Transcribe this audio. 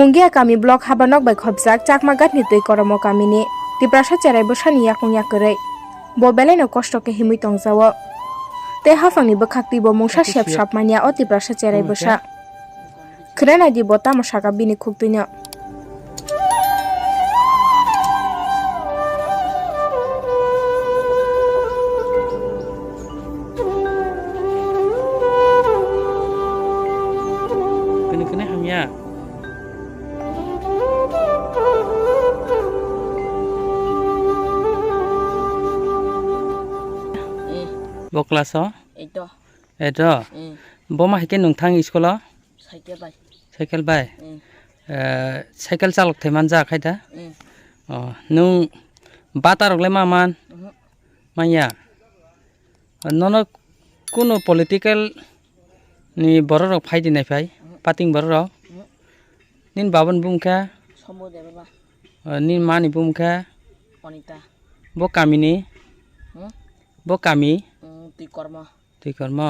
Munggia kami blok habanok bai khobjak chakmagat ni tui koromo kami ni tiprasa cherai bosani yakung yakurai bo belai no kosto ke himui tongjawo te hafang ni bakhakti bo mungsa sep sap mania o tiprasa cherai bosa krena di bota mo saka bini khuktuino kene hamya bo class o eto bo ma hike nungthang school o cycle bai cycle chalok thaiman ja khaida nung batarok le maman maya nono kuno political ni borok phai dinai phai pating borok nin baban bungkha nin mani bungkha bo kami ni bo kami tui korma